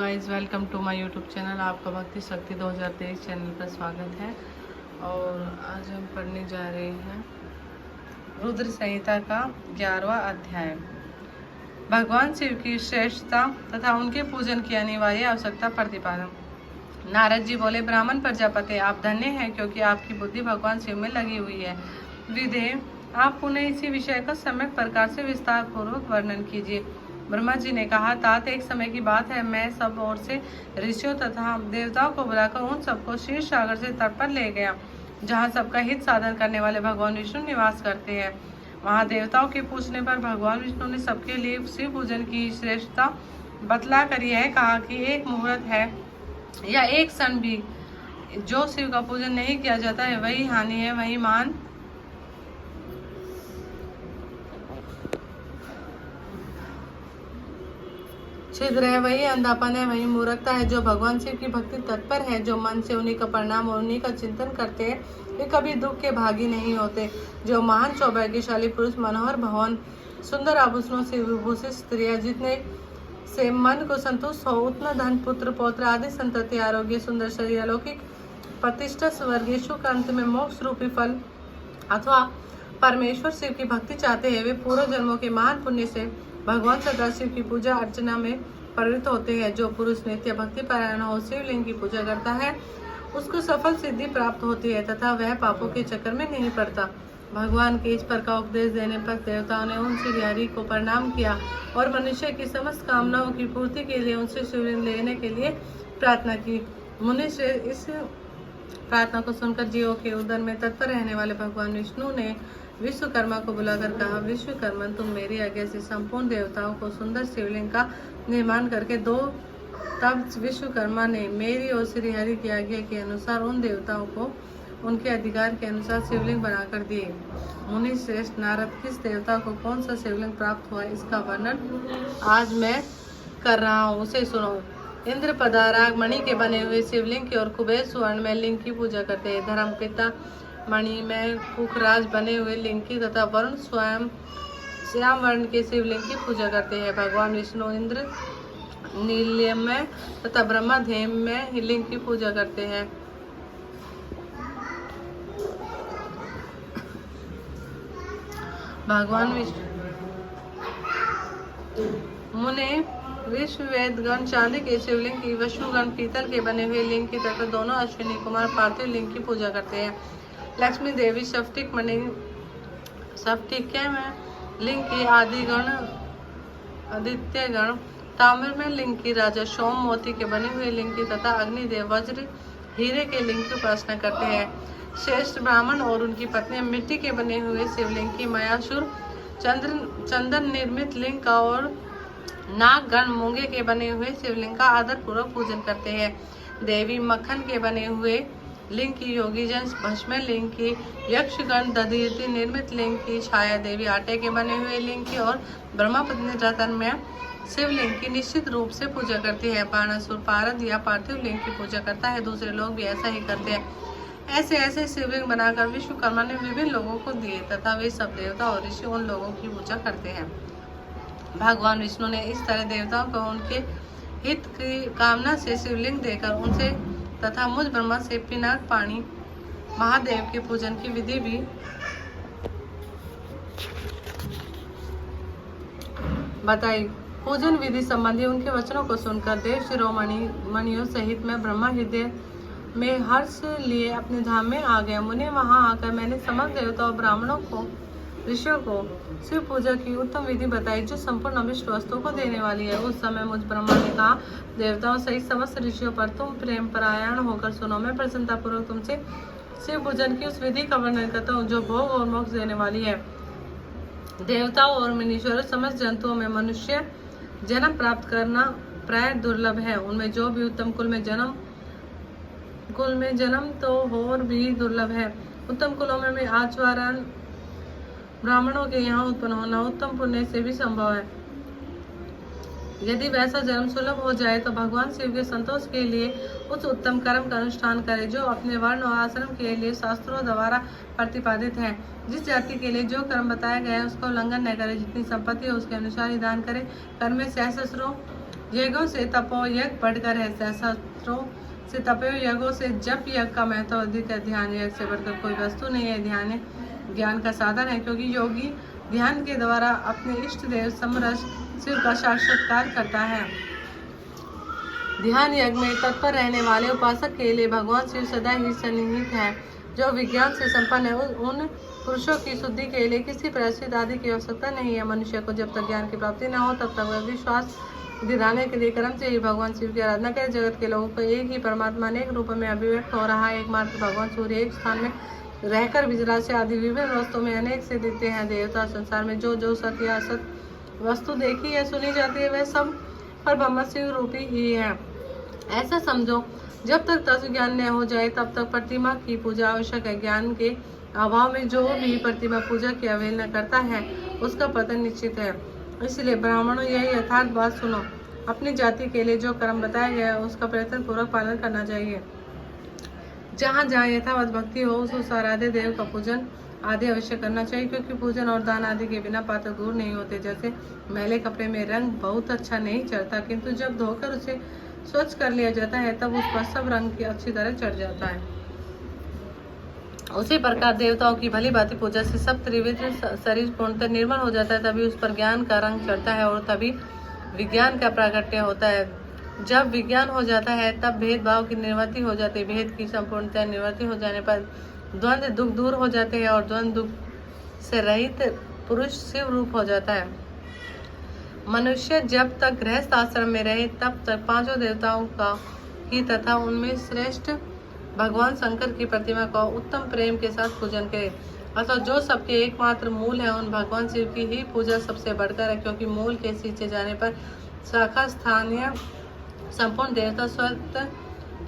Guys, welcome to my YouTube channel. आपका भक्ति शक्ति 2023 channel पर स्वागत है। और आज हम पढ़ने जा रहे हैं रुद्र संहिता का 11वां अध्याय, भगवान शिव की श्रेष्ठता तथा उनके पूजन की अनिवार्य आवश्यकता प्रतिपादन। नारद जी बोले, ब्राह्मण प्रजापति, आप धन्य हैं क्योंकि आपकी बुद्धि भगवान शिव में लगी हुई है। विदेह, आप पुनः इसी विषय का सम्यक प्रकार से विस्तार पूर्वक वर्णन कीजिए। ब्रह्मा जी ने कहा, तात एक समय की बात है, मैं सब ओर से ऋषियों तथा देवताओं को बुलाकर उन सबको क्षीर सागर से तट पर ले गया, जहाँ सबका हित साधन करने वाले भगवान विष्णु निवास करते हैं। वहाँ देवताओं के पूछने पर भगवान विष्णु ने सबके लिए शिव पूजन की श्रेष्ठता बतला कर यह कहा कि एक मुहूर्त है या एक क्षण भी जो शिव का पूजन नहीं किया जाता है वही हानि है, वही मान छिद्र है, वही अंधापन है, वही मूर्खता है। जो भगवान शिव की भक्ति तत्पर है, जो मन से उन्हीं का परिणाम और उन्हीं का चिंतन करते हैं, वे कभी दुख के भागी नहीं होते। जो महान सौभाग्यशाली पुरुष मनोहर भवन सुंदर आभूषणों से विभूषित स्त्रियां जितने से मन को संतुष्ट हो, उतना धन पुत्र पौत्र आदि संतति आरोग्य सुंदर शरीर अलौकिक प्रतिष्ठा स्वर्गीय सुख अंत में मोक्ष रूपी फल अथवा परमेश्वर शिव की भक्ति चाहते हैं, वे पूर्व जन्मों के महान पुण्य से भगवान सदाशिव की पूजा अर्चना में प्रवृत्त होते हैं। जो पुरुष नित्य भक्ति परायण हो शिवलिंग की पूजा करता है, उसको सफल सिद्धि प्राप्त होती है तथा वह पापों के चक्कर में नहीं पड़ता। भगवान के इस पर का उपदेश देने पर देवताओं ने उन श्रीहरि को प्रणाम किया और मनुष्य की समस्त कामनाओं की पूर्ति के लिए उनसे शिवलिंग लेने के लिए प्रार्थना की। मुनि से इस प्रार्थना को सुनकर जीवों के उदर में तत्पर रहने वाले भगवान विष्णु ने विश्वकर्मा को बुलाकर कहा, विश्वकर्मा, तुम मेरी आज्ञा से संपूर्ण देवताओं को सुंदर शिवलिंग का निर्माण करके दो। तब विश्वकर्मा ने मेरी और श्रीहरि की आज्ञा के अनुसार उन देवताओं को उनके अधिकार के अनुसार शिवलिंग बनाकर दिए। मुनि श्रेष्ठ नारद, किस देवता को कौन सा शिवलिंग प्राप्त हुआ, इसका वर्णन आज मैं कर रहा हूँ, उसे सुनो। इंद्र पदाराग मणि के बने हुए शिवलिंग की और कुबेर स्वर्ण में लिंग की पूजा करते हैं। धर्म पिता मणि में पुखराज बने हुए लिंग की तथा वरुण स्वयं श्याम वर्ण के शिवलिंग की पूजा करते हैं। भगवान विष्णु इंद्र नीलम में तथा ब्रह्मा धेम में लिंग की पूजा करते हैं। भगवान विष्णु मुने विश्व वेद गण चांदी के शिवलिंग की, विष्णुगण पीतल के बने हुए लिंग की तथा दोनों अश्विनी कुमार पार्थिव लिंग की पूजा करते हैं। लक्ष्मी देवी स्फटिक मणि स्फटिक में लिंग की, आदि गण आदित्य गण ताम्र में लिंग की, राजा सोम मोती के बने हुए लिंग की तथा अग्निदेव वज्र हीरे के लिंग की उपासना करते हैं। श्रेष्ठ ब्राह्मण और उनकी पत्नियां मिट्टी के बने हुए शिवलिंग की, मयासुर चंदन निर्मित लिंग का और नाग गण मूंगे के बने हुए शिवलिंग का आदर पूर्वक पूजन करते हैं। देवी मक्खन के बने हुए लिंग की, योगी जन भस्म लिंग की, यक्षगण दधीति निर्मित लिंग की, छाया देवी आटे के बने हुए लिंग की और ब्रह्मा पत्नी रतन में शिवलिंग की निश्चित रूप से पूजा करती है। बाणासुर पारद या पार्थिव लिंग की पूजा करता है, दूसरे लोग भी ऐसा ही करते हैं। ऐसे ऐसे शिवलिंग बनाकर विश्वकर्मा ने विभिन्न लोगों को दिए तथा वे सब देवता और ऋषि उन लोगों की पूजा करते हैं। भगवान विष्णु ने इस तरह देवताओं को उनके हित की कामना से शिवलिंग देकर उनसे तथा मुझ ब्रह्मा से पिनाक पानी महादेव के पूजन की विधि भी बताई। पूजन विधि संबंधी उनके वचनों को सुनकर देव शिरोमणि मणियों सहित मैं ब्रह्मा हृदय में हर्ष लिए अपने धाम में आ गया। मुने वहां आकर मैंने समस्त देवताओं ब्राह्मणों को ऋषियों को शिव पूजा की उत्तम विधि बताई जो संपूर्ण अभिष्ट वस्तुओं को देने वाली है। उस समय मुझ ब्रह्मा ने कहा, देवताओं सहित समस्त ऋषियों पर तुम प्रेम परायण होकर सुनो। मैं प्रसन्नता पूर्वक तुमसे शिव पूजन की उस विधि का वर्णन करता हूँ जो भोग और मोक्ष देने वाली है। देवताओं और मुनीश्वरों समस्त जंतुओं में मनुष्य जन्म प्राप्त करना प्राय दुर्लभ है। उनमें जो भी उत्तम कुल में जन्म तो और भी दुर्लभ है। उत्तम कुलों में आचरण ब्राह्मणों के यहाँ उत्पन्न होना उत्तम पुण्य से भी संभव है। यदि वैसा जन्म सुलभ हो जाए तो भगवान शिव के संतोष के लिए उस उत्तम कर्म का अनुष्ठान करे जो अपने वर्ण और आश्रम के लिए शास्त्रों द्वारा प्रतिपादित है। जिस जाति के लिए जो कर्म बताया गया है उसका उल्लंघन न करे, जितनी संपत्ति है उसके अनुसार ही दान करे। कर्म में सहस्रों यज्ञों से तपो यज्ञ बढ़कर है, सहस्त्रों से तपो यज्ञों से जप यज्ञ का महत्व अधिक है। ध्यान यज्ञ से बढ़कर कोई वस्तु नहीं है। ध्यान ज्ञान का साधन है, क्योंकि योगी ध्यान के द्वारा अपने इष्ट देव समरस शिव का साक्षात्कार करता है। ध्यान यज्ञ में तत्पर रहने वाले उपासक के लिए भगवान शिव सदा ही सन्निहित है। जो विज्ञान से संपन्न है, उन पुरुषों की शुद्धि के लिए किसी प्रायश्चित आदि की आवश्यकता नहीं है। मनुष्य को जब तक ज्ञान की प्राप्ति न हो तब तक वह विश्वास दिलाने के लिए कर्म से ही भगवान शिव की आराधना करे। जगत के लोगों को एक ही परमात्मा अनेक रूप में अभिव्यक्त हो रहा है। एकमात्र भगवान सूर्य एक स्थान में रहकर विजलाशय आदि विभिन्न वस्तुओं में अनेक से दिखते हैं। देवता संसार में जो जो सत्य या असत वस्तु देखी है सुनी जाती है, वह सब पर ब्रह्म शिव रूपी ही है। ऐसा समझो, जब तक तत्व ज्ञान न हो जाए तब तक प्रतिमा की पूजा आवश्यक है। ज्ञान के अभाव में जो भी प्रतिमा पूजा की अवहेलना करता है उसका पतन निश्चित है। इसलिए ब्राह्मणों, यही यथार्थ बात सुनो। अपनी जाति के लिए जो कर्म बताया गया है उसका प्रयत्न पूर्वक पालन करना चाहिए। जहाँ जहाँ यथावत भक्ति हो उस आराध्य देव का पूजन आदि अवश्य करना चाहिए, क्योंकि पूजन और दान आदि के बिना पात्र दूर नहीं होते। जैसे मैले कपड़े में रंग बहुत अच्छा नहीं चढ़ता, किंतु जब धोकर उसे स्वच्छ कर लिया जाता है तब उस पर सब रंग की अच्छी तरह चढ़ जाता है। उसी प्रकार देवताओं की भली भांति पूजा से सब त्रिविध शरीर पूर्णतः निर्मल हो जाता है, तभी उस पर ज्ञान का रंग चढ़ता है और तभी विज्ञान का प्राकट्य होता है। जब विज्ञान हो जाता है तब भेदभाव की निवृत्ति हो जाती है। भेद की संपूर्णतः निवृत्ति हो जाने पर द्वंद्व दुख दूर हो जाते हैं और द्वंद्व दुख से रहित पुरुष शिव रूप हो जाता है। मनुष्य जब तक गृहस्थ आश्रम में रहे तब तक पांचों देवताओं का ही तथा उनमें श्रेष्ठ भगवान शंकर की प्रतिमा का उत्तम प्रेम के साथ पूजन करे। अतः जो सबके एकमात्र मूल है उन भगवान शिव की ही पूजा सबसे बढ़कर है, क्योंकि मूल के सींचे जाने पर शाखा स्थानीय संपूर्ण देवता स्वतः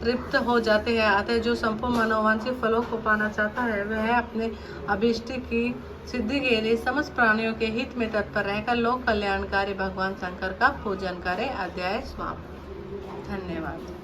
तृप्त हो जाते हैं। अतः जो संपूर्ण मनोवांछित फलों को पाना चाहता है वह अपने अभिष्ट की सिद्धि के लिए समस्त प्राणियों के हित में तत्पर रहकर लोक कल्याणकारी भगवान शंकर का पूजन करे। अध्याय समाप्त। धन्यवाद।